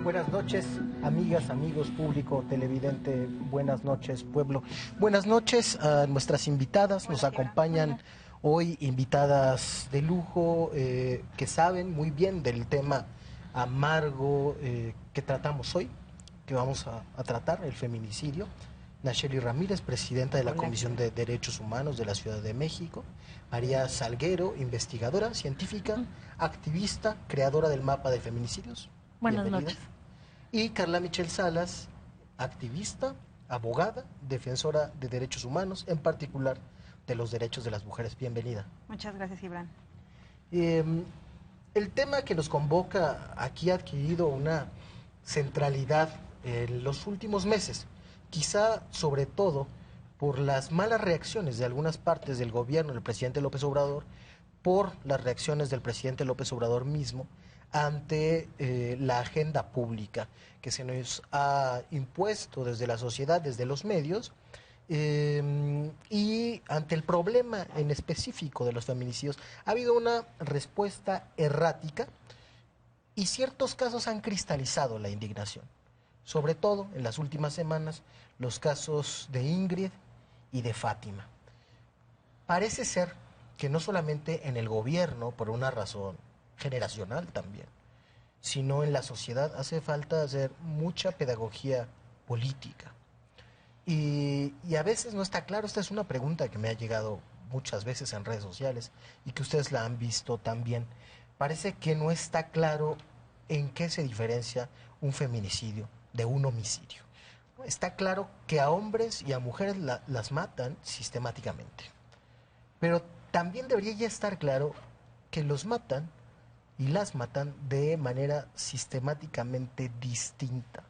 Buenas noches, amigas, amigos, público, televidente. Buenas noches, pueblo. Buenas noches a nuestras invitadas. Nos acompañan hoy invitadas de lujo que saben muy bien del tema amargo que tratamos hoy, que vamos a tratar, el feminicidio. Nacheli Ramírez, presidenta de la Comisión de Derechos Humanos de la Ciudad de México. María Salguero, investigadora, científica, activista, creadora del mapa de feminicidios. Buenas Bienvenida. noches. Y Carla Michelle Salas, activista, abogada, defensora de derechos humanos, en particular de los derechos de las mujeres. Bienvenida. Muchas gracias, Gibran. El tema que nos convoca aquí ha adquirido una centralidad en los últimos meses, quizá sobre todo por las malas reacciones de algunas partes del gobierno del presidente López Obrador, por las reacciones del presidente López Obrador mismo ante la agenda pública que se nos ha impuesto desde la sociedad, desde los medios, y ante el problema en específico de los feminicidios. Ha habido una respuesta errática y ciertos casos han cristalizado la indignación. Sobre todo en las últimas semanas, los casos de Ingrid y de Fátima. Parece ser que no solamente en el gobierno, por una razón generacional también, sino en la sociedad hace falta hacer mucha pedagogía política. Y a veces no está claro, esta es una pregunta que me ha llegado muchas veces en redes sociales y que ustedes la han visto también. Parece que no está claro en qué se diferencia un feminicidio de un homicidio. Está claro que a hombres y a mujeres las matan sistemáticamente, pero también debería ya estar claro que los matan y las matan de manera sistemáticamente distinta,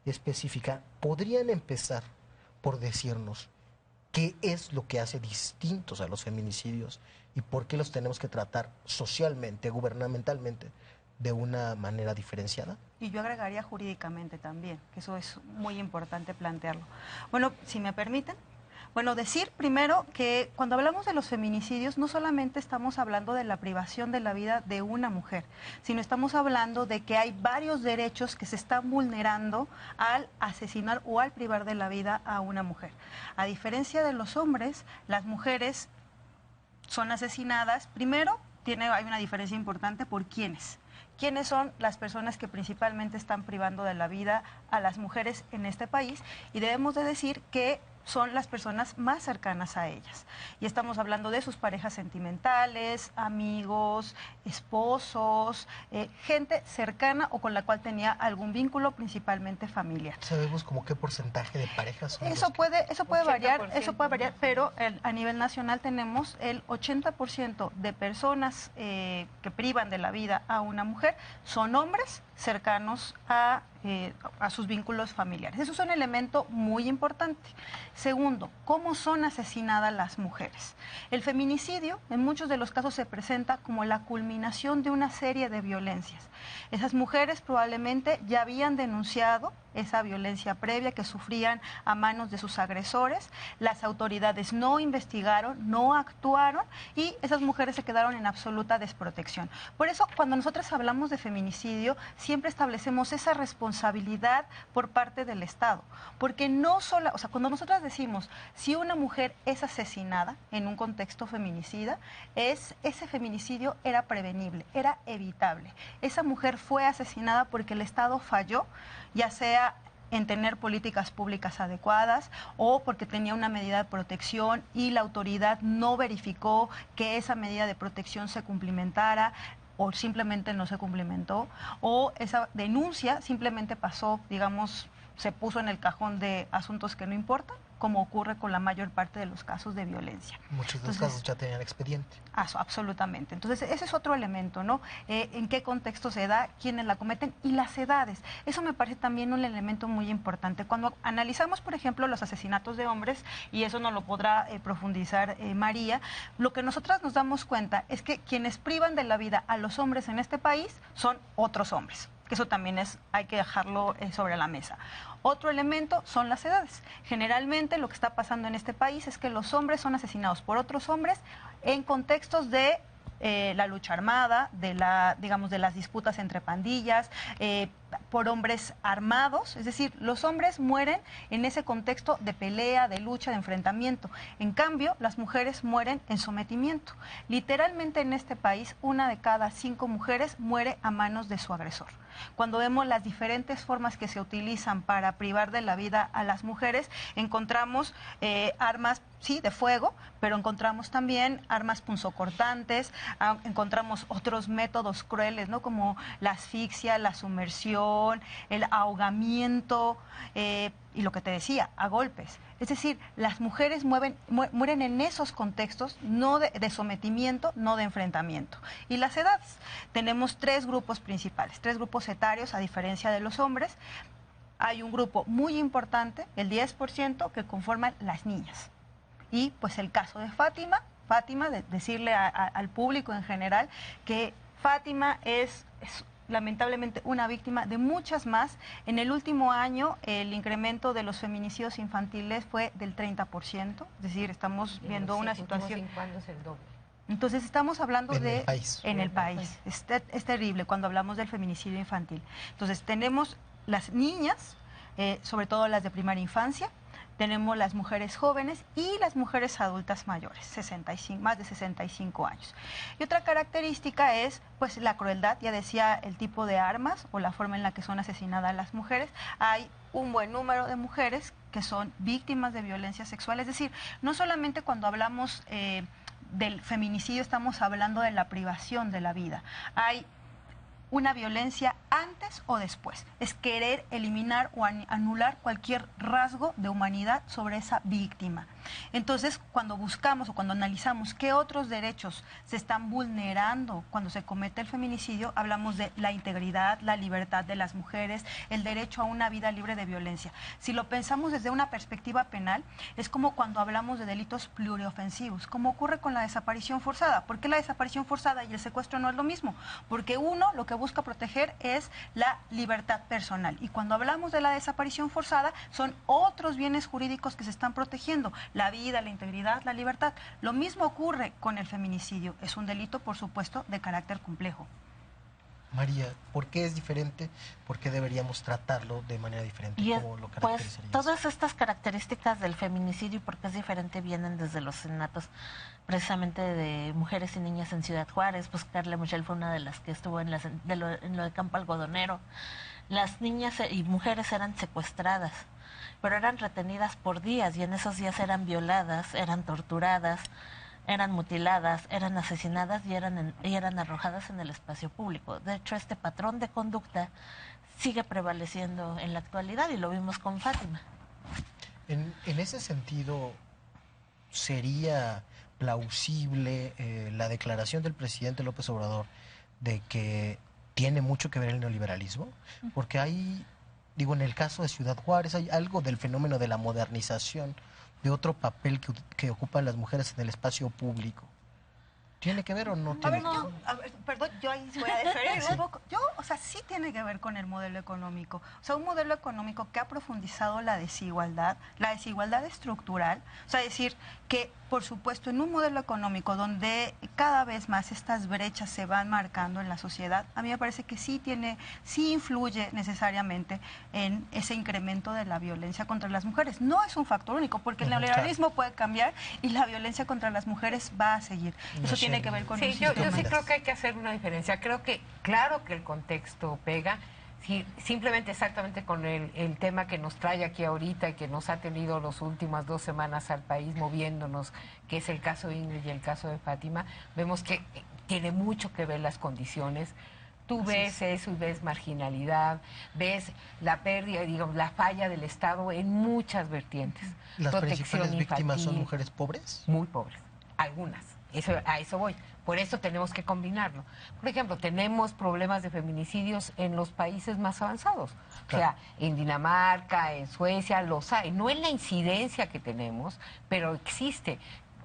específica. ¿Podrían empezar por decirnos qué es lo que hace distintos a los feminicidios y por qué los tenemos que tratar socialmente, gubernamentalmente, de una manera diferenciada? Y yo agregaría jurídicamente también, que eso es muy importante plantearlo. Bueno, si me permiten. Bueno, decir primero que cuando hablamos de los feminicidios no solamente estamos hablando de la privación de la vida de una mujer, sino estamos hablando de que hay varios derechos que se están vulnerando al asesinar o al privar de la vida a una mujer. A diferencia de los hombres, las mujeres son asesinadas, primero hay una diferencia importante por quiénes. ¿Quiénes son las personas que principalmente están privando de la vida a las mujeres en este país? Y debemos de decir que son las personas más cercanas a ellas. Y estamos hablando de sus parejas sentimentales, amigos, esposos, gente cercana o con la cual tenía algún vínculo, principalmente familiar. ¿Sabemos como qué porcentaje de parejas son Eso puede variar, pero a nivel nacional tenemos el 80% de personas que privan de la vida a una mujer son hombres cercanos a sus vínculos familiares. Eso es un elemento muy importante. Segundo, ¿cómo son asesinadas las mujeres? El feminicidio en muchos de los casos se presenta como la culminación de una serie de violencias. Esas mujeres probablemente ya habían denunciado esa violencia previa que sufrían a manos de sus agresores, las autoridades no investigaron, no actuaron y esas mujeres se quedaron en absoluta desprotección. Por eso, cuando nosotros hablamos de feminicidio, siempre establecemos esa responsabilidad por parte del Estado, porque no solo, cuando nosotros decimos si una mujer es asesinada en un contexto feminicida, ese feminicidio era prevenible, era evitable. Esa mujer fue asesinada porque el Estado falló, ya sea en tener políticas públicas adecuadas o porque tenía una medida de protección y la autoridad no verificó que esa medida de protección se cumplimentara o simplemente no se cumplimentó, o esa denuncia simplemente pasó, digamos, se puso en el cajón de asuntos que no importan, como ocurre con la mayor parte de los casos de violencia. Muchos de los casos ya tenían expediente. Absolutamente. Entonces, ese es otro elemento, ¿no? En qué contexto se da, quiénes la cometen y las edades. Eso me parece también un elemento muy importante. Cuando analizamos, por ejemplo, los asesinatos de hombres, y eso nos lo podrá profundizar María, lo que nosotras nos damos cuenta es que quienes privan de la vida a los hombres en este país son otros hombres. Que eso también hay que dejarlo sobre la mesa. Otro elemento son las edades. Generalmente lo que está pasando en este país es que los hombres son asesinados por otros hombres en contextos de la lucha armada, digamos, de las disputas entre pandillas, por hombres armados, es decir, los hombres mueren en ese contexto de pelea, de lucha, de enfrentamiento. En cambio, las mujeres mueren en sometimiento. Literalmente en este país, 1 de cada 5 mujeres muere a manos de su agresor. Cuando vemos las diferentes formas que se utilizan para privar de la vida a las mujeres, encontramos armas, sí, de fuego, pero encontramos también armas punzocortantes, encontramos otros métodos crueles, ¿no? Como la asfixia, la sumersión, el ahogamiento y lo que te decía, a golpes. Es decir, las mujeres mueren en esos contextos, no de sometimiento, no de enfrentamiento. Y las edades, tenemos 3 grupos principales, 3 grupos etarios a diferencia de los hombres. Hay un grupo muy importante, el 10%, que conforman las niñas. Y pues el caso de Fátima, decirle al público en general que Fátima es lamentablemente una víctima de muchas más. En el último año el incremento de los feminicidios infantiles fue del 30%, es decir, estamos viendo una situación... En 5 años el doble. Entonces estamos hablando en el país. En el país. Es terrible cuando hablamos del feminicidio infantil. Entonces tenemos las niñas, sobre todo las de primaria infancia, tenemos las mujeres jóvenes y las mujeres adultas mayores, 65, más de 65 años. Y otra característica es pues la crueldad, ya decía, el tipo de armas o la forma en la que son asesinadas las mujeres. Hay un buen número de mujeres que son víctimas de violencia sexual, es decir, no solamente cuando hablamos del feminicidio estamos hablando de la privación de la vida. Hay una violencia antes o después. Es querer eliminar o anular cualquier rasgo de humanidad sobre esa víctima. Entonces, cuando buscamos o cuando analizamos qué otros derechos se están vulnerando cuando se comete el feminicidio, hablamos de la integridad, la libertad de las mujeres, el derecho a una vida libre de violencia. Si lo pensamos desde una perspectiva penal, es como cuando hablamos de delitos pluriofensivos, como ocurre con la desaparición forzada. ¿Por qué la desaparición forzada y el secuestro no es lo mismo? Porque uno lo que busca proteger es la libertad personal. Y cuando hablamos de la desaparición forzada, son otros bienes jurídicos que se están protegiendo. La vida, la integridad, la libertad. Lo mismo ocurre con el feminicidio. Es un delito, por supuesto, de carácter complejo. María, ¿por qué es diferente? ¿Por qué deberíamos tratarlo de manera diferente? ¿Cómo lo caracterizarías? Pues todas estas características del feminicidio y por qué es diferente vienen desde los asesinatos precisamente de mujeres y niñas en Ciudad Juárez. Pues Carla Michelle fue una de las que estuvo en lo de Campo Algodonero. Las niñas y mujeres eran secuestradas, pero eran retenidas por días y en esos días eran violadas, eran torturadas, eran mutiladas, eran asesinadas y eran arrojadas en el espacio público. De hecho, este patrón de conducta sigue prevaleciendo en la actualidad y lo vimos con Fátima. En ese sentido, ¿sería plausible la declaración del presidente López Obrador de que tiene mucho que ver el neoliberalismo? Porque hay, digo, en el caso de Ciudad Juárez hay algo del fenómeno de la modernización, de otro papel que ocupan las mujeres en el espacio público. ¿Tiene que ver o no tiene que ver? Perdón, yo ahí voy a diferir un poco. Sí tiene que ver con el modelo económico. O sea, un modelo económico que ha profundizado la desigualdad estructural. O sea, decir que, por supuesto, en un modelo económico donde cada vez más estas brechas se van marcando en la sociedad, a mí me parece que sí influye necesariamente en ese incremento de la violencia contra las mujeres. No es un factor único, porque el neoliberalismo puede cambiar y la violencia contra las mujeres va a seguir. Eso tiene que ver con sí, yo sí creo que hay que hacer una diferencia. Creo que, claro que el contexto pega, sí, simplemente exactamente con el tema que nos trae aquí ahorita y que nos ha tenido las últimas 2 semanas al país moviéndonos, que es el caso de Ingrid y el caso de Fátima, vemos que tiene mucho que ver las condiciones. Tú ves eso y ves marginalidad, ves la pérdida, digamos, la falla del Estado en muchas vertientes. ¿Las principales víctimas son mujeres pobres? Muy pobres, algunas. A eso voy. Por eso tenemos que combinarlo. Por ejemplo, tenemos problemas de feminicidios en los países más avanzados. Claro. O sea, en Dinamarca, en Suecia, los hay. No en la incidencia que tenemos, pero existe.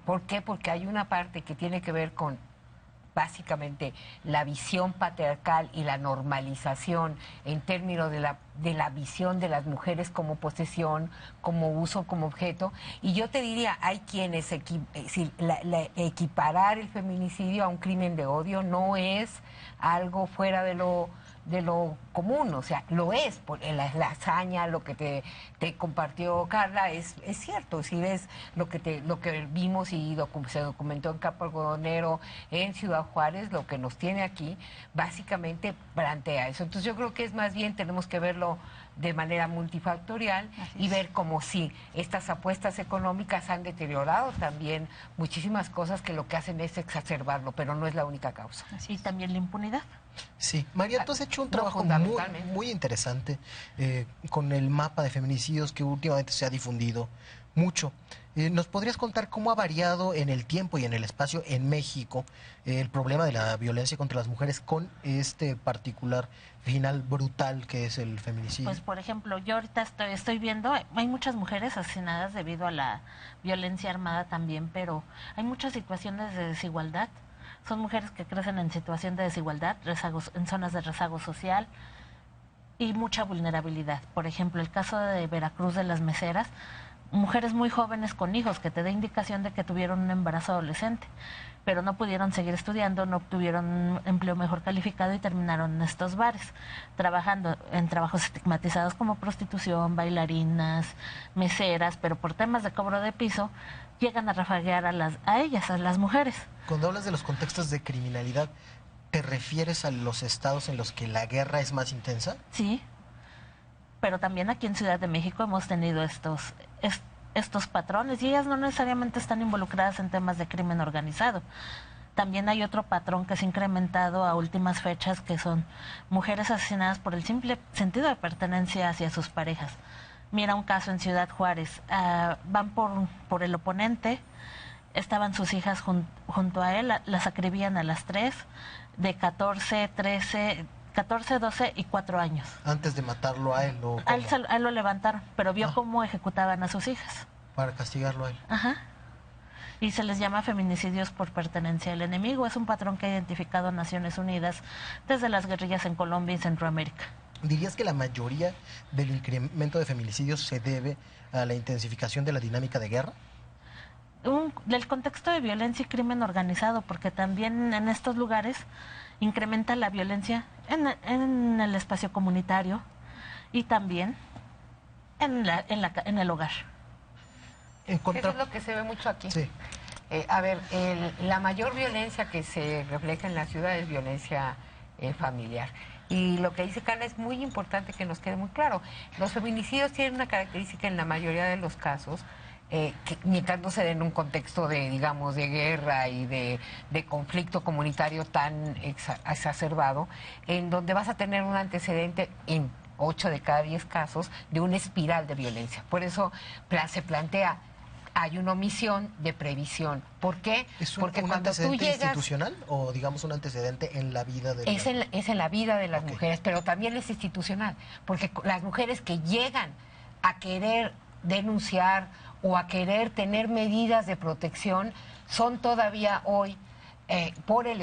¿Por qué? Porque hay una parte que tiene que ver con básicamente la visión patriarcal y la normalización en términos de la visión de las mujeres como posesión, como uso, como objeto. Y yo te diría, hay quienes equiparar el feminicidio a un crimen de odio no es algo fuera de lo común, o sea, lo es, por la hazaña, lo que te compartió Carla, es cierto, si ves lo que vimos y se documentó en Campo Algodonero, en Ciudad Juárez, lo que nos tiene aquí, básicamente plantea eso. Entonces yo creo que es más bien, tenemos que verlo de manera multifactorial y ver como si estas apuestas económicas han deteriorado también muchísimas cosas que lo que hacen es exacerbarlo, pero no es la única causa. Y también la impunidad. Sí, María, tú has hecho un trabajo muy interesante con el mapa de feminicidios que últimamente se ha difundido mucho. ¿Nos podrías contar cómo ha variado en el tiempo y en el espacio en México el problema de la violencia contra las mujeres con este particular final brutal que es el feminicidio? Pues, por ejemplo, yo ahorita estoy viendo, hay muchas mujeres asesinadas debido a la violencia armada también, pero hay muchas situaciones de desigualdad. Son mujeres que crecen en situación de desigualdad, en zonas de rezago social y mucha vulnerabilidad. Por ejemplo, el caso de Veracruz de las meseras, mujeres muy jóvenes con hijos que te da indicación de que tuvieron un embarazo adolescente, pero no pudieron seguir estudiando, no obtuvieron un empleo mejor calificado y terminaron en estos bares, trabajando en trabajos estigmatizados como prostitución, bailarinas, meseras, pero por temas de cobro de piso llegan a rafaguear a las mujeres. Cuando hablas de los contextos de criminalidad, ¿te refieres a los estados en los que la guerra es más intensa? Sí, pero también aquí en Ciudad de México hemos tenido estos patrones y ellas no necesariamente están involucradas en temas de crimen organizado. También hay otro patrón que se ha incrementado a últimas fechas, que son mujeres asesinadas por el simple sentido de pertenencia hacia sus parejas. Mira un caso en Ciudad Juárez, van por el oponente, estaban sus hijas junto a él, las acribían a las 3, de 14, 12 y 4 años. Antes de matarlo a él. ¿O a él lo levantaron, pero vio cómo ejecutaban a sus hijas. Para castigarlo a él. Ajá. Y se les llama feminicidios por pertenencia al enemigo. Es un patrón que ha identificado Naciones Unidas desde las guerrillas en Colombia y Centroamérica. ¿Dirías que la mayoría del incremento de feminicidios se debe a la intensificación de la dinámica de guerra? Del contexto de violencia y crimen organizado, porque también en estos lugares incrementa la violencia en el espacio comunitario y también en el hogar. Eso es lo que se ve mucho aquí. Sí. La mayor violencia que se refleja en la ciudad es violencia familiar. Y lo que dice Carla es muy importante que nos quede muy claro. Los feminicidios tienen una característica en la mayoría de los casos, que mientras no se den en un contexto de, digamos, de guerra y de conflicto comunitario tan exacerbado, en donde vas a tener un antecedente en 8 de cada 10 casos de una espiral de violencia. Por eso se plantea, hay una omisión de previsión. ¿Por qué? Porque un antecedente institucional o, digamos, un antecedente en la vida de es en la vida de las mujeres, pero también es institucional, porque las mujeres que llegan a querer denunciar o a querer tener medidas de protección son todavía hoy por el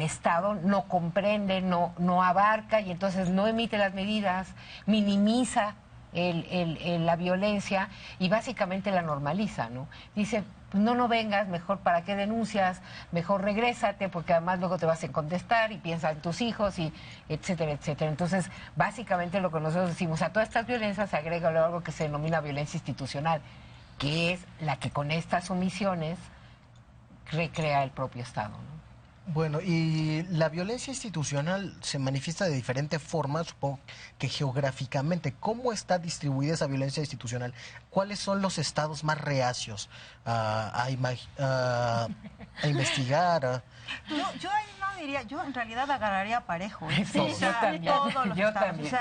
Estado no comprende, no abarca y entonces no emite las medidas, minimiza la violencia y básicamente la normaliza, ¿no? Dice, pues no vengas, mejor para qué denuncias, mejor regrésate, porque además luego te vas a contestar y piensa en tus hijos y etcétera, etcétera. Entonces, básicamente lo que nosotros decimos, a todas estas violencias se agrega algo que se denomina violencia institucional, que es la que con estas omisiones recrea el propio Estado, ¿no? Bueno, y la violencia institucional se manifiesta de diferente forma, supongo que geográficamente. ¿Cómo está distribuida esa violencia institucional? ¿Cuáles son los estados más reacios a investigar? Yo ahí no diría, yo en realidad agarraría parejo. Sí, o sea, todos los yo estados. también.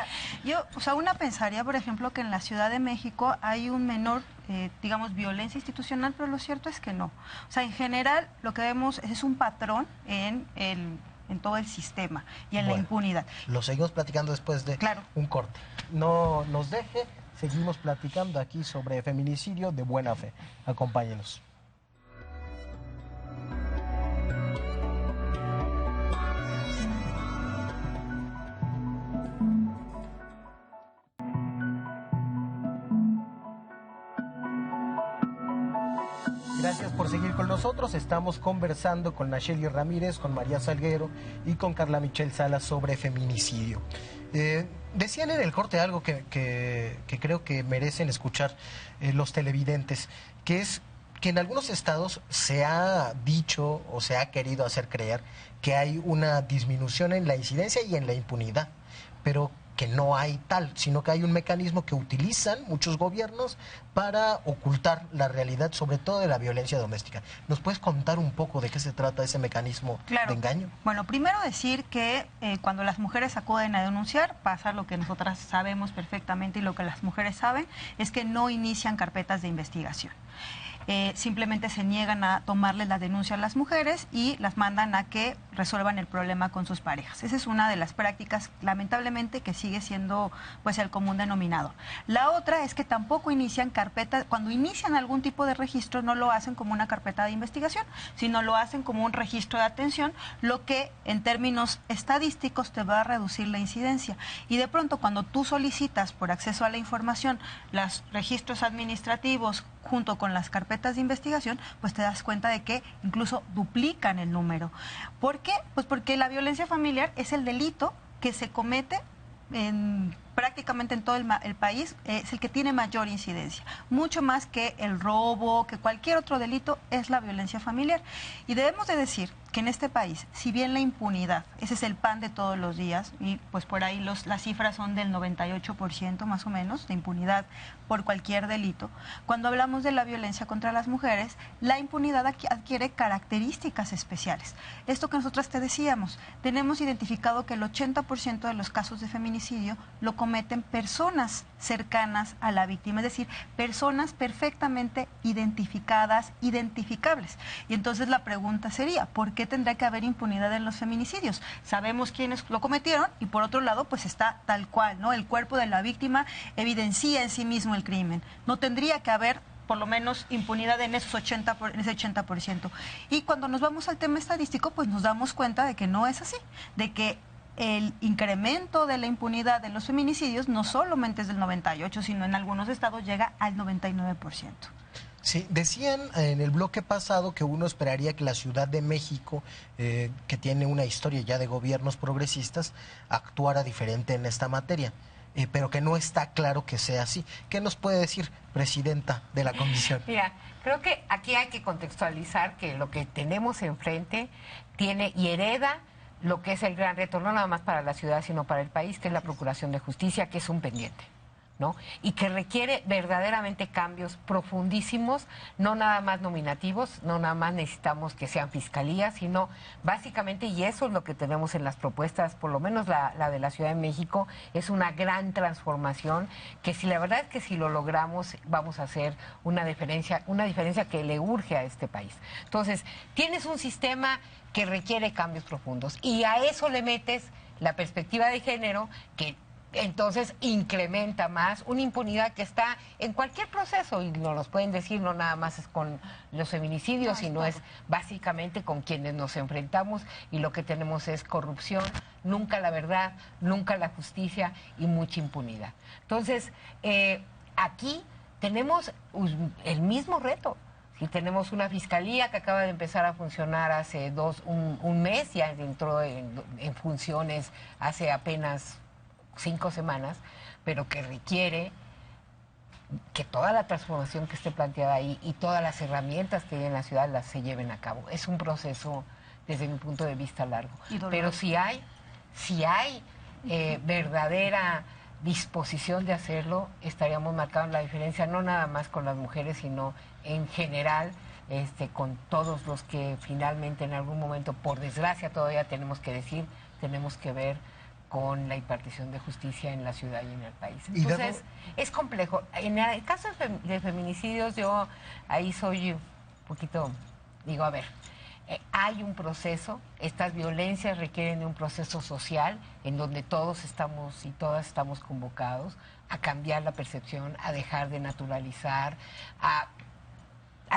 O sea, una pensaría, por ejemplo, que en la Ciudad de México hay un menor, digamos, violencia institucional, pero lo cierto es que no. O sea, en general lo que vemos es un patrón en todo el sistema y en la impunidad. Lo seguimos platicando después de un corte. No nos deje, seguimos platicando aquí sobre feminicidio de buena fe. Acompáñenos. Gracias por seguir con nosotros. Estamos conversando con Nacheli Ramírez, con María Salguero y con Carla Michelle Salas sobre feminicidio. Decían en el corte algo que creo que merecen escuchar los televidentes, que es que en algunos estados se ha dicho o se ha querido hacer creer que hay una disminución en la incidencia y en la impunidad, pero que no hay tal, sino que hay un mecanismo que utilizan muchos gobiernos para ocultar la realidad, sobre todo de la violencia doméstica. ¿Nos puedes contar un poco de qué se trata ese mecanismo de engaño? Bueno, primero decir que cuando las mujeres acuden a denunciar, pasa lo que nosotras sabemos perfectamente y lo que las mujeres saben, es que no inician carpetas de investigación. Simplemente se niegan a tomarle la denuncia a las mujeres y las mandan a que resuelvan el problema con sus parejas. Esa es una de las prácticas, lamentablemente, que sigue siendo pues el común denominador. La otra es que tampoco inician carpetas, cuando inician algún tipo de registro no lo hacen como una carpeta de investigación, sino lo hacen como un registro de atención, lo que en términos estadísticos te va a reducir la incidencia. Y de pronto cuando tú solicitas por acceso a la información los registros administrativos junto con las carpetas de investigación, pues te das cuenta de que incluso duplican el número. ¿Por qué? Pues porque la violencia familiar es el delito que se comete prácticamente en todo el país, es el que tiene mayor incidencia, mucho más que el robo, que cualquier otro delito, es la violencia familiar. Y debemos de decir que en este país, si bien la impunidad, ese es el pan de todos los días, y pues por ahí las cifras son del 98% más o menos de impunidad por cualquier delito, cuando hablamos de la violencia contra las mujeres, la impunidad adquiere características especiales. Esto que nosotras te decíamos, tenemos identificado que el 80% de los casos de feminicidio lo cometen personas cercanas a la víctima, es decir, personas perfectamente identificadas, identificables. Y entonces la pregunta sería, ¿por qué tendrá que haber impunidad en los feminicidios? Sabemos quiénes lo cometieron y por otro lado, pues está tal cual, ¿no? El cuerpo de la víctima evidencia en sí mismo el crimen. No tendría que haber por lo menos impunidad en ese 80%. Y cuando nos vamos al tema estadístico, pues nos damos cuenta de que no es así, de que el incremento de la impunidad de los feminicidios no solamente es del 98%, sino en algunos estados llega al 99%. Sí, decían en el bloque pasado que uno esperaría que la Ciudad de México, que tiene una historia ya de gobiernos progresistas, actuara diferente en esta materia, pero que no está claro que sea así. ¿Qué nos puede decir, presidenta de la comisión? Mira, creo que aquí hay que contextualizar que lo que tenemos enfrente tiene y hereda lo que es el gran reto, no nada más para la ciudad, sino para el país, que es la Procuración de Justicia, que es un pendiente, ¿no? Y que requiere verdaderamente cambios profundísimos, no nada más nominativos, no nada más necesitamos que sean fiscalías, sino básicamente, y eso es lo que tenemos en las propuestas, por lo menos la de la Ciudad de México, es una gran transformación, que si la verdad es que si lo logramos, vamos a hacer una diferencia que le urge a este país. Entonces, tienes un sistema que requiere cambios profundos, y a eso le metes la perspectiva de género, que entonces incrementa más una impunidad que está en cualquier proceso, y nos los pueden decir, no nada más es con los feminicidios, sino es básicamente con quienes nos enfrentamos, y lo que tenemos es corrupción, nunca la verdad, nunca la justicia y mucha impunidad. Entonces, aquí tenemos el mismo reto. Si tenemos una fiscalía que acaba de empezar a funcionar hace un mes, ya entró en funciones hace apenas 5 semanas, pero que requiere que toda la transformación que esté planteada ahí y todas las herramientas que hay en la ciudad las se lleven a cabo. Es un proceso, desde mi punto de vista, largo. Pero si hay verdadera disposición de hacerlo, estaríamos marcando la diferencia, no nada más con las mujeres, sino en general, con todos los que finalmente en algún momento, por desgracia todavía tenemos que decir, tenemos que ver con la impartición de justicia en la ciudad y en el país. Entonces, es complejo. En el caso de feminicidios, yo ahí soy un poquito, digo, a ver, hay un proceso, estas violencias requieren de un proceso social en donde todos estamos y todas estamos convocados a cambiar la percepción, a dejar de naturalizar, a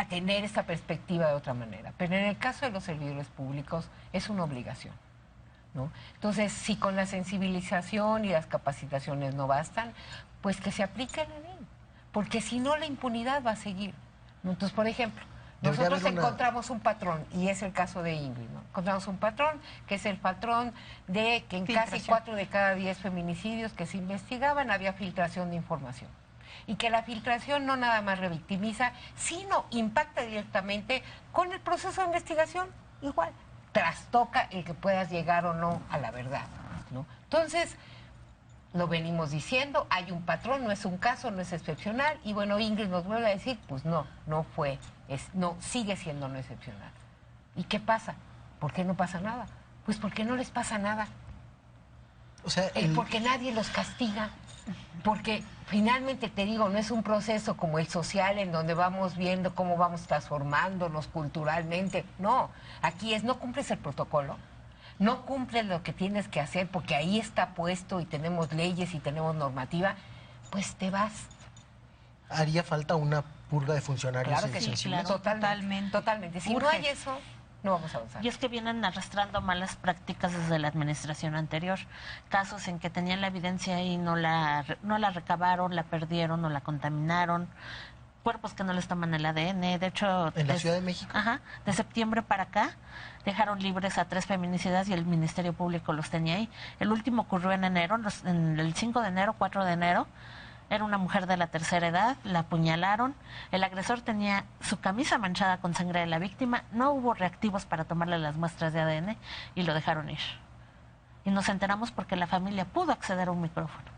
tener esta perspectiva de otra manera. Pero en el caso de los servidores públicos es una obligación, ¿no? Entonces, si con la sensibilización y las capacitaciones no bastan, pues que se aplique la ley, porque si no la impunidad va a seguir, ¿no? Entonces, por ejemplo, Nosotros encontramos un patrón, y es el caso de Ingrid, ¿no? Encontramos un patrón, que es el patrón de que en casi 4 de cada 10 feminicidios que se investigaban había filtración de información. Y que la filtración no nada más revictimiza, sino impacta directamente con el proceso de investigación, igual. Trastoca el que puedas llegar o no a la verdad, ¿no? Entonces, lo venimos diciendo, hay un patrón, no es un caso, no es excepcional, y bueno, Ingrid nos vuelve a decir, pues no fue, no, sigue siendo no excepcional. ¿Y qué pasa? ¿Por qué no pasa nada? Pues porque no les pasa nada. O sea, porque nadie los castiga, porque finalmente te digo, no es un proceso como el social en donde vamos viendo cómo vamos transformándonos culturalmente, no, aquí es no cumples el protocolo, no cumples lo que tienes que hacer porque ahí está puesto y tenemos leyes y tenemos normativa, pues te vas. ¿Haría falta una purga de funcionarios? Claro que sí, claro, totalmente. Si no hay eso, no vamos a avanzar. Y es que vienen arrastrando malas prácticas desde la administración anterior. Casos en que tenían la evidencia y no la recabaron, la perdieron o la contaminaron. Cuerpos que no les toman el ADN. De hecho, ¿en la Ciudad de México? Ajá, de septiembre para acá dejaron libres a 3 feminicidas y el Ministerio Público los tenía ahí. El último ocurrió en enero, en el 5 de enero, 4 de enero. Era una mujer de la tercera edad, la apuñalaron, el agresor tenía su camisa manchada con sangre de la víctima, no hubo reactivos para tomarle las muestras de ADN y lo dejaron ir. Y nos enteramos porque la familia pudo acceder a un micrófono.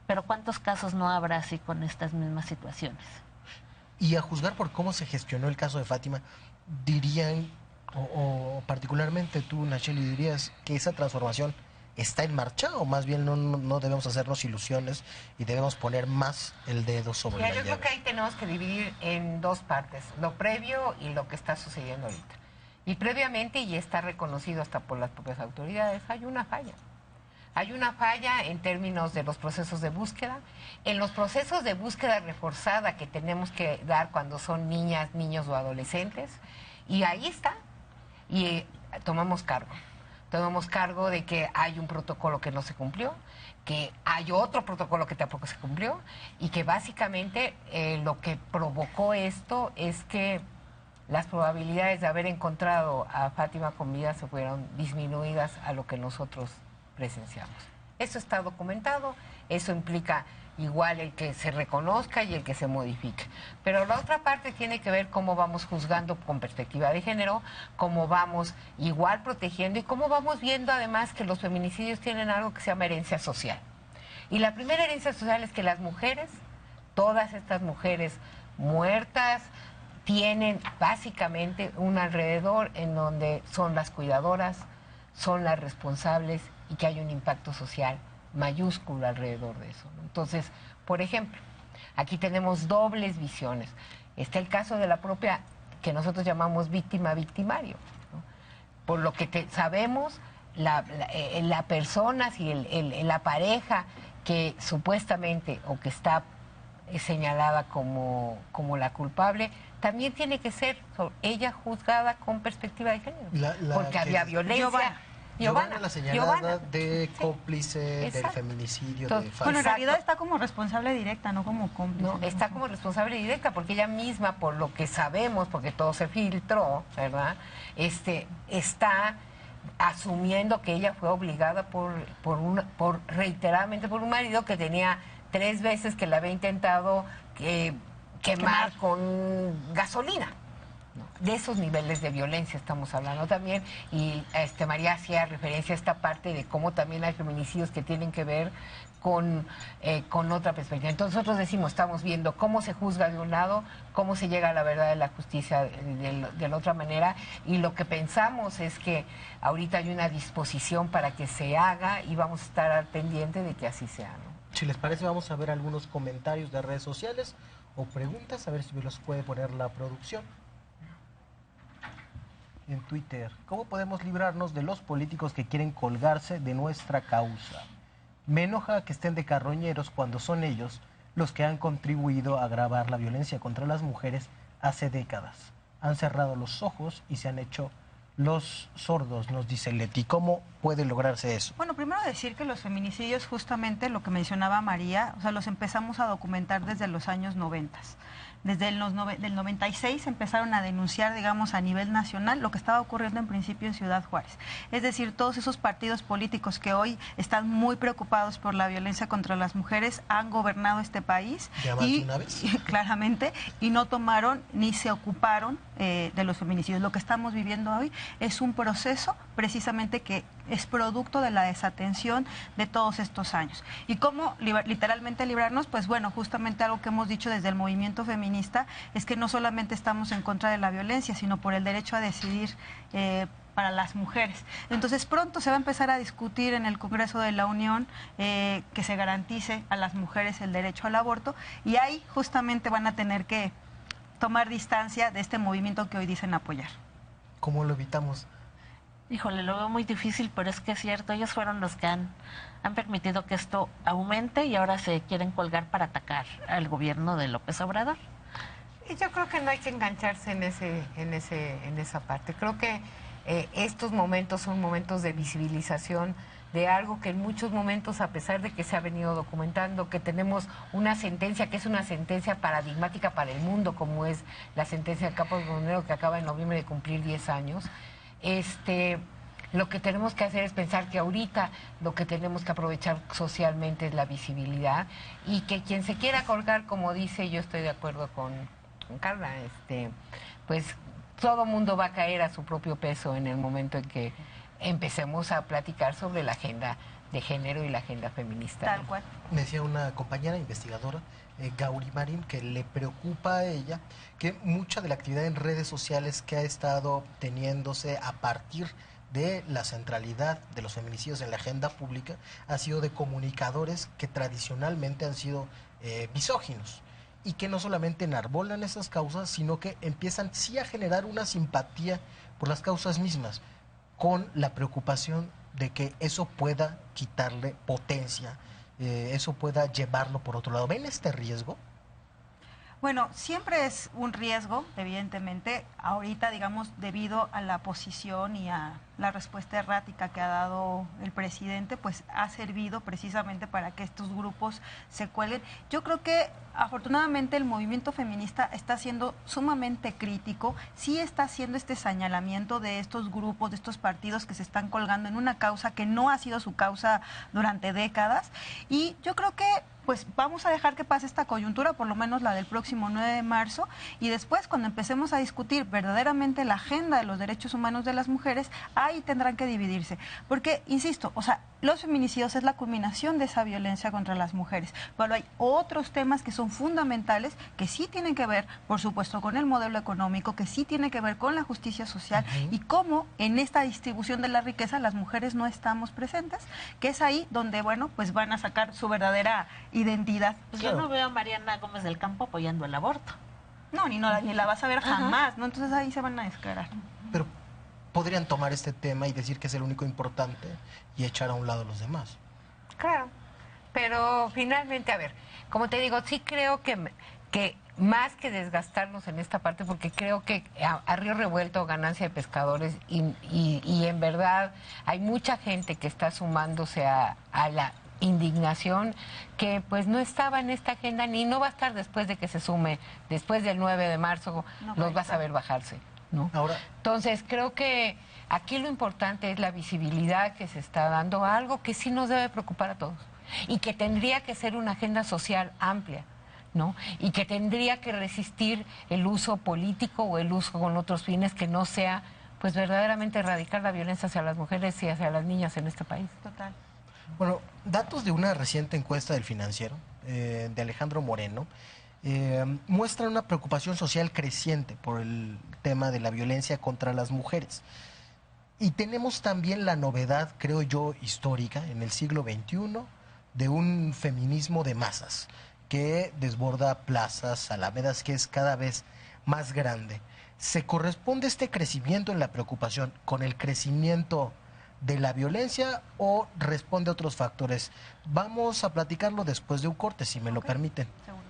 Pero ¿cuántos casos no habrá así con estas mismas situaciones? Y a juzgar por cómo se gestionó el caso de Fátima, dirían, o particularmente tú, Nacheli, dirías que esa transformación está en marcha, o más bien no debemos hacernos ilusiones y debemos poner más el dedo sobre la llaga? Yo creo que ahí tenemos que dividir en 2 partes, lo previo y lo que está sucediendo ahorita. Y previamente, y está reconocido hasta por las propias autoridades, hay una falla. Hay una falla en términos de los procesos de búsqueda, en los procesos de búsqueda reforzada que tenemos que dar cuando son niñas, niños o adolescentes, y ahí está, y tomamos cargo de que hay un protocolo que no se cumplió, que hay otro protocolo que tampoco se cumplió, y que básicamente lo que provocó esto es que las probabilidades de haber encontrado a Fátima con vida se fueron disminuidas a lo que nosotros presenciamos. Eso está documentado, eso implica igual el que se reconozca y el que se modifique. Pero la otra parte tiene que ver cómo vamos juzgando con perspectiva de género, cómo vamos igual protegiendo y cómo vamos viendo además que los feminicidios tienen algo que se llama herencia social. Y la primera herencia social es que las mujeres, todas estas mujeres muertas, tienen básicamente un alrededor en donde son las cuidadoras, son las responsables y que hay un impacto social mayúsculo alrededor de eso, ¿no? Entonces, por ejemplo, aquí tenemos dobles visiones. Está el caso de la propia, que nosotros llamamos víctima-victimario, ¿no? Por lo que sabemos, la persona, si la pareja que supuestamente o que está señalada como la culpable, también tiene que ser ella juzgada con perspectiva de género, porque había violencia. Giovanna, la señalada de cómplice del feminicidio de Fátima. Bueno, en realidad está como responsable directa, no como cómplice. No, está como responsable directa porque ella misma, por lo que sabemos, porque todo se filtró, ¿verdad? Está asumiendo que ella fue obligada reiteradamente por un marido que tenía 3 veces que la había intentado quemar con gasolina. De esos niveles de violencia estamos hablando también, y María hacía referencia a esta parte de cómo también hay feminicidios que tienen que ver con otra perspectiva. Entonces nosotros decimos, estamos viendo cómo se juzga de un lado, cómo se llega a la verdad de la justicia de la otra manera, y lo que pensamos es que ahorita hay una disposición para que se haga y vamos a estar al pendiente de que así sea, ¿no? Si les parece, vamos a ver algunos comentarios de redes sociales o preguntas, a ver si me los puede poner la producción. En Twitter, ¿cómo podemos librarnos de los políticos que quieren colgarse de nuestra causa? Me enoja que estén de carroñeros cuando son ellos los que han contribuido a agravar la violencia contra las mujeres hace décadas. Han cerrado los ojos y se han hecho los sordos, nos dice Leti. ¿Cómo puede lograrse eso? Bueno, primero decir que los feminicidios, justamente lo que mencionaba María, o sea, los empezamos a documentar desde los años 90. desde del 96 empezaron a denunciar, digamos, a nivel nacional lo que estaba ocurriendo en principio en Ciudad Juárez. Es decir, todos esos partidos políticos que hoy están muy preocupados por la violencia contra las mujeres han gobernado este país y claramente, y no tomaron ni se ocuparon de los feminicidios. Lo que estamos viviendo hoy es un proceso precisamente que es producto de la desatención de todos estos años. ¿Y cómo literalmente librarnos? Pues bueno, justamente algo que hemos dicho desde el movimiento feminista es que no solamente estamos en contra de la violencia, sino por el derecho a decidir para las mujeres. Entonces pronto se va a empezar a discutir en el Congreso de la Unión que se garantice a las mujeres el derecho al aborto, y ahí justamente van a tener que tomar distancia de este movimiento que hoy dicen apoyar. ¿Cómo lo evitamos? Híjole, lo veo muy difícil, pero es que es cierto, ellos fueron los que han permitido que esto aumente y ahora se quieren colgar para atacar al gobierno de López Obrador. Y yo creo que no hay que engancharse en esa parte. Creo que estos momentos son momentos de visibilización de algo que en muchos momentos, a pesar de que se ha venido documentando, que tenemos una sentencia que es una sentencia paradigmática para el mundo, como es la sentencia de Campos Monero, que acaba en noviembre de cumplir 10 años, lo que tenemos que hacer es pensar que ahorita lo que tenemos que aprovechar socialmente es la visibilidad, y que quien se quiera colgar, como dice, yo estoy de acuerdo con Carla, pues todo mundo va a caer a su propio peso en el momento en que empecemos a platicar sobre la agenda de género y la agenda feminista. Tal cual. Me decía una compañera investigadora, Gauri Marín, que le preocupa a ella que mucha de la actividad en redes sociales que ha estado teniéndose a partir de la centralidad de los feminicidios en la agenda pública ha sido de comunicadores que tradicionalmente han sido misóginos, y que no solamente enarbolan esas causas, sino que empiezan sí a generar una simpatía por las causas mismas, con la preocupación de que eso pueda quitarle potencia, eso pueda llevarlo por otro lado. ¿Ven este riesgo? Bueno, siempre es un riesgo, evidentemente, ahorita, digamos, debido a la posición y a la respuesta errática que ha dado el presidente, pues ha servido precisamente para que estos grupos se cuelguen. Yo creo que afortunadamente el movimiento feminista está siendo sumamente crítico, sí está haciendo este señalamiento de estos grupos, de estos partidos que se están colgando en una causa que no ha sido su causa durante décadas, y yo creo que pues vamos a dejar que pase esta coyuntura, por lo menos la del próximo 9 de marzo, y después cuando empecemos a discutir verdaderamente la agenda de los derechos humanos de las mujeres, ahí tendrán que dividirse. Porque, insisto, o sea, los feminicidios es la culminación de esa violencia contra las mujeres, pero hay otros temas que son fundamentales, que sí tienen que ver, por supuesto, con el modelo económico, que sí tienen que ver con la justicia social, y cómo en esta distribución de la riqueza las mujeres no estamos presentes, que es ahí donde, bueno, pues van a sacar su verdadera identidad. Pues claro. Yo no veo a Mariana Gómez del Campo apoyando el aborto. No, ni la vas a ver jamás, ¿no? Entonces ahí se van a descarar. Pero podrían tomar este tema y decir que es el único importante y echar a un lado los demás. Claro, pero finalmente, a ver, como te digo, sí creo que más que desgastarnos en esta parte, porque creo que a río revuelto, ganancia de pescadores, y en verdad hay mucha gente que está sumándose a la indignación que pues no estaba en esta agenda ni no va a estar después de que se sume, después del 9 de marzo, no los vas a ver bajarse, ¿no? Ahora, entonces creo que aquí lo importante es la visibilidad que se está dando a algo que sí nos debe preocupar a todos y que tendría que ser una agenda social amplia, ¿no? Y que tendría que resistir el uso político o el uso con otros fines que no sea pues verdaderamente erradicar la violencia hacia las mujeres y hacia las niñas en este país. Total. Bueno, datos de una reciente encuesta del Financiero, de Alejandro Moreno, muestran una preocupación social creciente por el tema de la violencia contra las mujeres. Y tenemos también la novedad, creo yo, histórica en el siglo XXI, de un feminismo de masas que desborda plazas, alamedas, que es cada vez más grande. ¿Se corresponde este crecimiento en la preocupación con el crecimiento de la violencia o responde a otros factores? Vamos a platicarlo después de un corte, si me lo permiten. Seguro.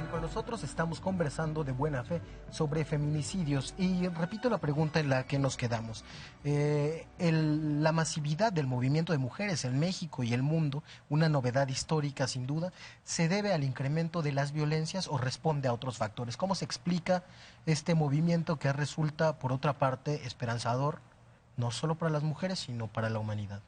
con nosotros estamos conversando de buena fe sobre feminicidios y repito la pregunta en la que nos quedamos. La masividad del movimiento de mujeres en México y el mundo, una novedad histórica sin duda, ¿se debe al incremento de las violencias o responde a otros factores? ¿Cómo se explica este movimiento que resulta, por otra parte, esperanzador, no solo para las mujeres, sino para la humanidad?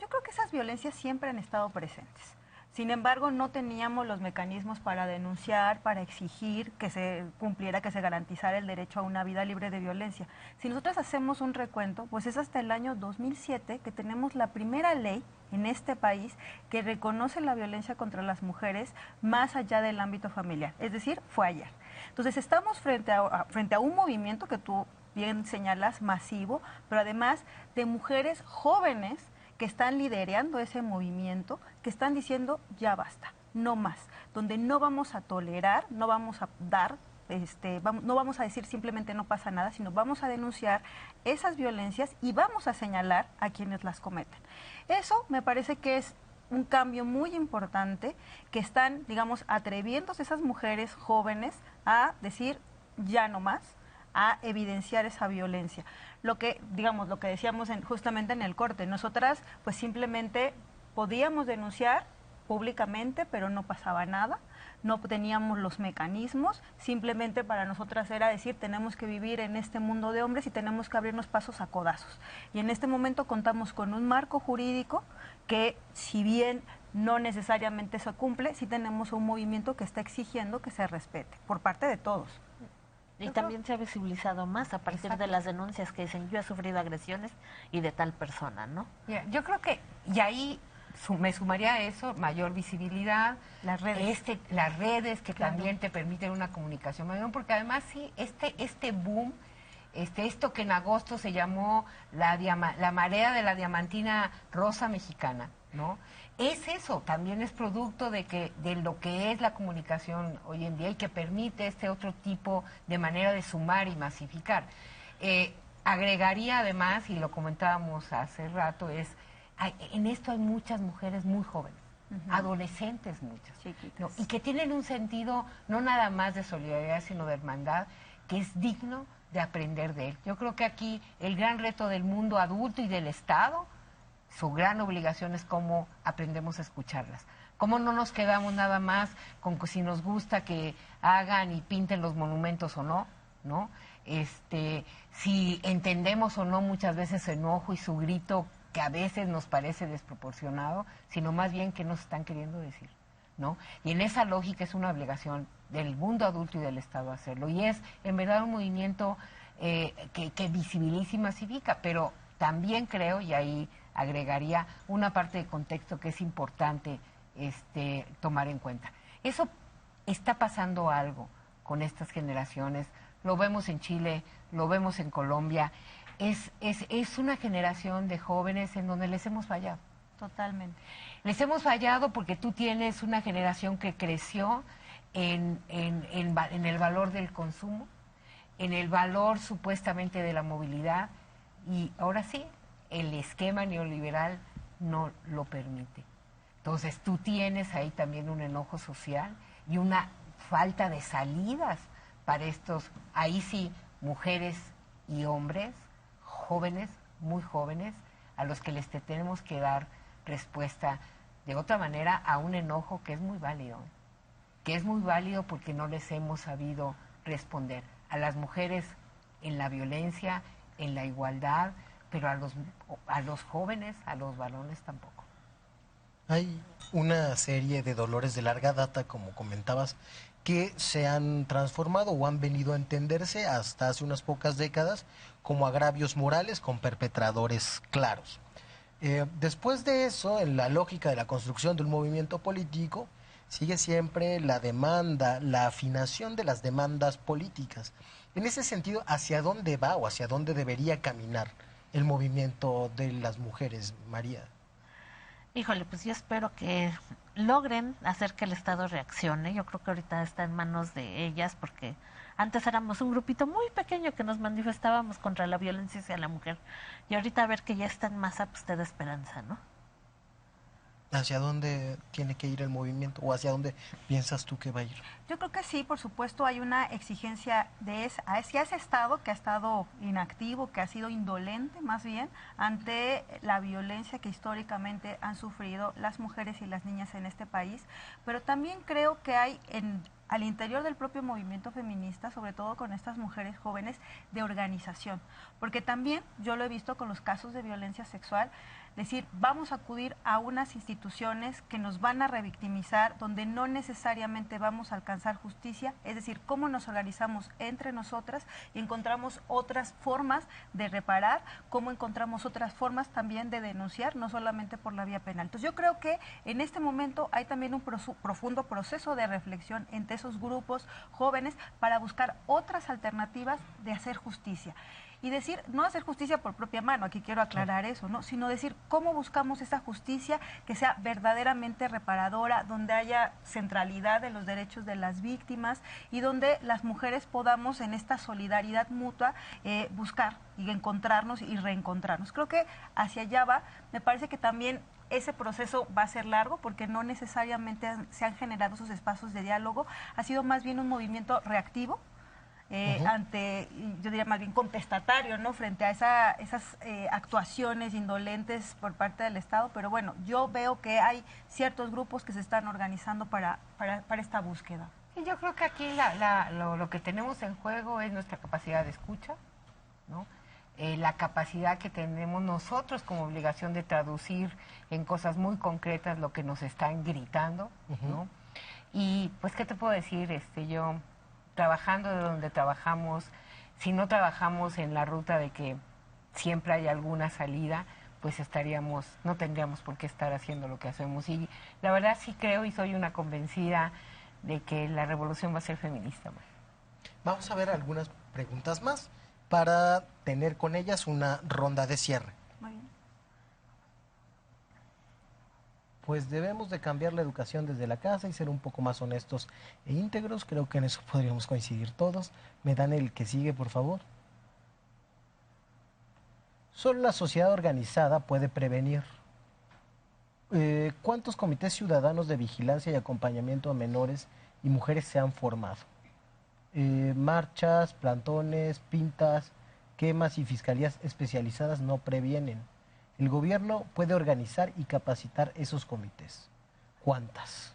Yo creo que esas violencias siempre han estado presentes. Sin embargo, no teníamos los mecanismos para denunciar, para exigir que se cumpliera, que se garantizara el derecho a una vida libre de violencia. Si nosotros hacemos un recuento, pues es hasta el año 2007 que tenemos la primera ley en este país que reconoce la violencia contra las mujeres más allá del ámbito familiar. Es decir, fue ayer. Entonces, estamos frente a un movimiento que tú bien señalas, masivo, pero además de mujeres jóvenes que están liderando ese movimiento, que están diciendo ya basta, no más, donde no vamos a tolerar, no vamos a dar, no vamos a decir simplemente no pasa nada, sino vamos a denunciar esas violencias y vamos a señalar a quienes las cometen. Eso me parece que es un cambio muy importante, que están, digamos, atreviéndose esas mujeres jóvenes a decir ya no más, a evidenciar esa violencia. Lo que, digamos, lo que decíamos justamente en el corte, nosotras pues simplemente podíamos denunciar públicamente, pero no pasaba nada, no teníamos los mecanismos, simplemente para nosotras era decir, tenemos que vivir en este mundo de hombres y tenemos que abrirnos pasos a codazos. Y en este momento contamos con un marco jurídico que, si bien no necesariamente se cumple, sí tenemos un movimiento que está exigiendo que se respete por parte de todos. Y también se ha visibilizado más a partir de las denuncias que dicen yo he sufrido agresiones y de tal persona, ¿no? Yo creo que, y ahí me sumaría a eso, mayor visibilidad, las redes que también te permiten una comunicación mayor, porque además sí, este boom, esto que en agosto se llamó la marea de la diamantina rosa mexicana, ¿no? Es eso, también es producto de lo que es la comunicación hoy en día y que permite este otro tipo de manera de sumar y masificar. Agregaría además, y lo comentábamos hace rato, en esto hay muchas mujeres muy jóvenes, adolescentes muchas, ¿no? Y que tienen un sentido no nada más de solidaridad, sino de hermandad, que es digno de aprender de él. Yo creo que aquí el gran reto del mundo adulto y del Estado, su gran obligación es cómo aprendemos a escucharlas. Cómo no nos quedamos nada más con que si nos gusta que hagan y pinten los monumentos o no, ¿no? Si entendemos o no muchas veces su enojo y su grito, que a veces nos parece desproporcionado, sino más bien qué nos están queriendo decir, ¿no? Y en esa lógica es una obligación del mundo adulto y del Estado hacerlo. Y es, en verdad, un movimiento que visibiliza y masifica, pero también creo, y ahí agregaría una parte de contexto que es importante tomar en cuenta. Eso está pasando algo con estas generaciones, lo vemos en Chile, lo vemos en Colombia, es una generación de jóvenes en donde les hemos fallado. Totalmente. Les hemos fallado porque tú tienes una generación que creció en el valor del consumo, en el valor supuestamente de la movilidad, y ahora sí, el esquema neoliberal no lo permite. Entonces tú tienes ahí también un enojo social y una falta de salidas para estos, ahí sí, mujeres y hombres, jóvenes, muy jóvenes, a los que les tenemos que dar respuesta de otra manera a un enojo que es muy válido porque no les hemos sabido responder. A las mujeres en la violencia, en la igualdad, pero a los jóvenes, a los varones tampoco. Hay una serie de dolores de larga data, como comentabas, que se han transformado o han venido a entenderse hasta hace unas pocas décadas como agravios morales con perpetradores claros. Después de eso, en la lógica de la construcción de un movimiento político, sigue siempre la demanda, la afinación de las demandas políticas. En ese sentido, ¿hacia dónde va o hacia dónde debería caminar el movimiento de las mujeres, María? Híjole, pues yo espero que logren hacer que el Estado reaccione. Yo creo que ahorita está en manos de ellas, porque antes éramos un grupito muy pequeño que nos manifestábamos contra la violencia hacia la mujer. Y ahorita a ver que ya está en masa, pues te da esperanza, ¿no? ¿Hacia dónde tiene que ir el movimiento o hacia dónde piensas tú que va a ir? Yo creo que sí, por supuesto, hay una exigencia hacia ese Estado que ha estado inactivo, que ha sido indolente más bien ante la violencia que históricamente han sufrido las mujeres y las niñas en este país, pero también creo que hay al interior del propio movimiento feminista, sobre todo con estas mujeres jóvenes, de organización, porque también yo lo he visto con los casos de violencia sexual, decir, vamos a acudir a unas instituciones que nos van a revictimizar, donde no necesariamente vamos a alcanzar justicia, es decir, cómo nos organizamos entre nosotras y encontramos otras formas de reparar, cómo encontramos otras formas también de denunciar, no solamente por la vía penal. Entonces yo creo que en este momento hay también un profundo proceso de reflexión entre esos grupos jóvenes para buscar otras alternativas de hacer justicia. Y decir, no hacer justicia por propia mano, aquí quiero aclarar eso, ¿no? Sino decir cómo buscamos esa justicia que sea verdaderamente reparadora, donde haya centralidad de los derechos de las víctimas y donde las mujeres podamos en esta solidaridad mutua buscar y encontrarnos y reencontrarnos. Creo que hacia allá va, me parece que también ese proceso va a ser largo porque no necesariamente se han generado esos espacios de diálogo, ha sido más bien un movimiento reactivo, ante, yo diría más bien contestatario, ¿no? Frente a esas actuaciones indolentes por parte del Estado, pero bueno, yo veo que hay ciertos grupos que se están organizando para esta búsqueda. Y yo creo que aquí lo que tenemos en juego es nuestra capacidad de escucha, ¿no? La capacidad que tenemos nosotros como obligación de traducir en cosas muy concretas lo que nos están gritando, ¿no? Y pues, ¿qué te puedo decir? Yo trabajando de donde trabajamos, si no trabajamos en la ruta de que siempre hay alguna salida, pues no tendríamos por qué estar haciendo lo que hacemos. Y la verdad sí creo y soy una convencida de que la revolución va a ser feminista. Vamos a ver algunas preguntas más para tener con ellas una ronda de cierre. Muy bien. Pues debemos de cambiar la educación desde la casa y ser un poco más honestos e íntegros. Creo que en eso podríamos coincidir todos. ¿Me dan el que sigue, por favor? Solo la sociedad organizada puede prevenir. ¿Cuántos comités ciudadanos de vigilancia y acompañamiento a menores y mujeres se han formado? Marchas, plantones, pintas, quemas y fiscalías especializadas no previenen. El gobierno puede organizar y capacitar esos comités. ¿Cuántas?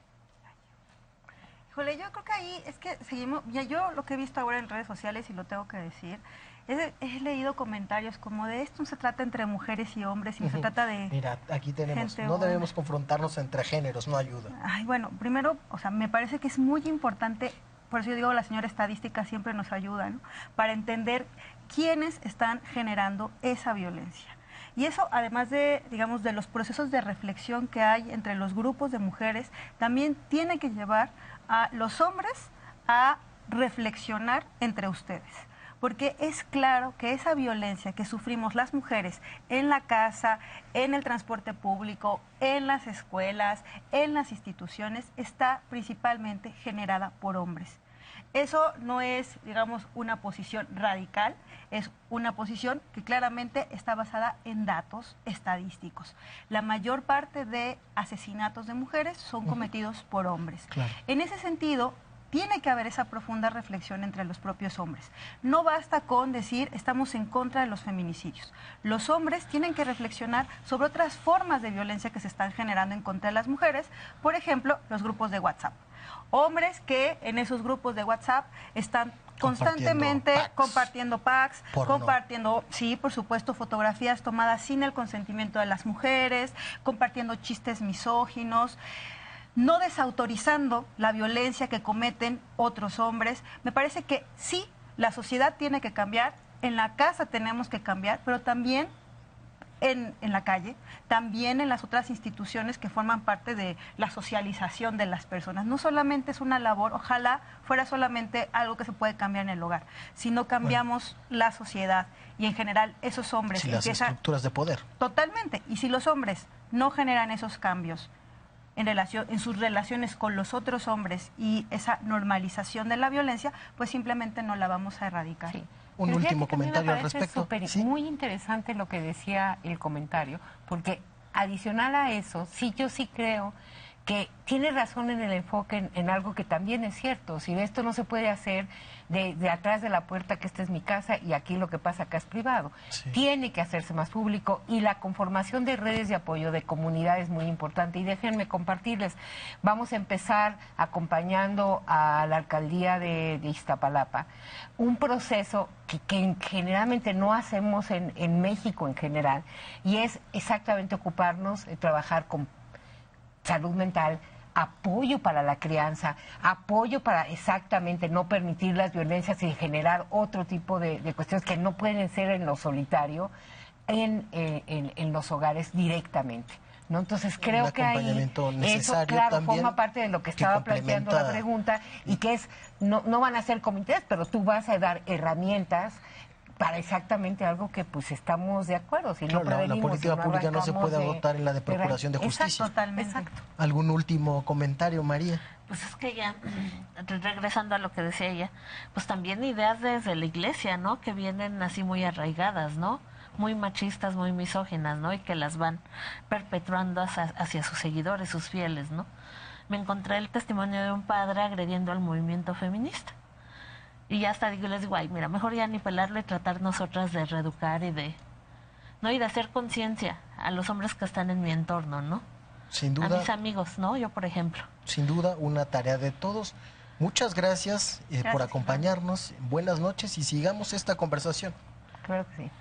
Híjole, yo creo que ahí es que seguimos, ya yo lo que he visto ahora en redes sociales y lo tengo que decir, he leído comentarios como de esto se trata entre mujeres y hombres y se trata de... Mira, aquí tenemos, no debemos confrontarnos entre géneros, no ayuda. Ay, bueno, primero, o sea, me parece que es muy importante, por eso yo digo, la señora estadística siempre nos ayuda, ¿no? Para entender quiénes están generando esa violencia. Y eso, además de, digamos, de los procesos de reflexión que hay entre los grupos de mujeres, también tiene que llevar a los hombres a reflexionar entre ustedes. Porque es claro que esa violencia que sufrimos las mujeres en la casa, en el transporte público, en las escuelas, en las instituciones, está principalmente generada por hombres. Eso no es, digamos, una posición radical, es una posición que claramente está basada en datos estadísticos. La mayor parte de asesinatos de mujeres son cometidos por hombres. Claro. En ese sentido, tiene que haber esa profunda reflexión entre los propios hombres. No basta con decir estamos en contra de los feminicidios. Los hombres tienen que reflexionar sobre otras formas de violencia que se están generando en contra de las mujeres, por ejemplo, los grupos de WhatsApp. Hombres que en esos grupos de WhatsApp están constantemente compartiendo packs, compartiendo, sí, por supuesto, fotografías tomadas sin el consentimiento de las mujeres, compartiendo chistes misóginos, no desautorizando la violencia que cometen otros hombres. Me parece que sí, la sociedad tiene que cambiar, en la casa tenemos que cambiar, pero también en la calle, también en las otras instituciones que forman parte de la socialización de las personas. No solamente es una labor, ojalá fuera solamente algo que se puede cambiar en el hogar, sino cambiamos la sociedad y en general esos hombres las estructuras de poder. Totalmente. Y si los hombres no generan esos cambios en sus relaciones con los otros hombres y esa normalización de la violencia, pues simplemente no la vamos a erradicar. Sí. Un último comentario al respecto. ¿Sí? Muy interesante lo que decía el comentario, porque adicional a eso, sí, yo sí creo que tiene razón en el enfoque en algo que también es cierto. Si esto no se puede hacer de atrás de la puerta, que esta es mi casa y aquí lo que pasa acá es privado. Sí. Tiene que hacerse más público y la conformación de redes de apoyo de comunidad es muy importante. Y déjenme compartirles, vamos a empezar acompañando a la alcaldía de Iztapalapa un proceso que generalmente no hacemos en México en general, y es exactamente ocuparnos de trabajar con salud mental, apoyo para la crianza, apoyo para exactamente no permitir las violencias y generar otro tipo de cuestiones que no pueden ser en lo solitario, en los hogares directamente, ¿no? Entonces creo que ahí eso, claro, forma parte de lo que estaba planteando la pregunta, y que es, no van a ser comités, pero tú vas a dar herramientas para exactamente algo que pues estamos de acuerdo. Si no prevenimos, la política pública no se puede adoptar en la de procuración de justicia. Exacto, totalmente. Exacto. ¿Algún último comentario, María? Pues es que ya, regresando a lo que decía ella, pues también ideas desde la iglesia, ¿no? Que vienen así muy arraigadas, ¿no? Muy machistas, muy misóginas, ¿no? Y que las van perpetuando hacia sus seguidores, sus fieles, ¿no? Me encontré el testimonio de un padre agrediendo al movimiento feminista. Y ya hasta les digo, ay, mira, mejor ya ni pelarlo y tratar nosotras de reeducar y de hacer conciencia a los hombres que están en mi entorno, ¿no? Sin duda. A mis amigos, ¿no? Yo, por ejemplo. Sin duda, una tarea de todos. Muchas gracias por acompañarnos. Buenas noches y sigamos esta conversación. Claro que sí.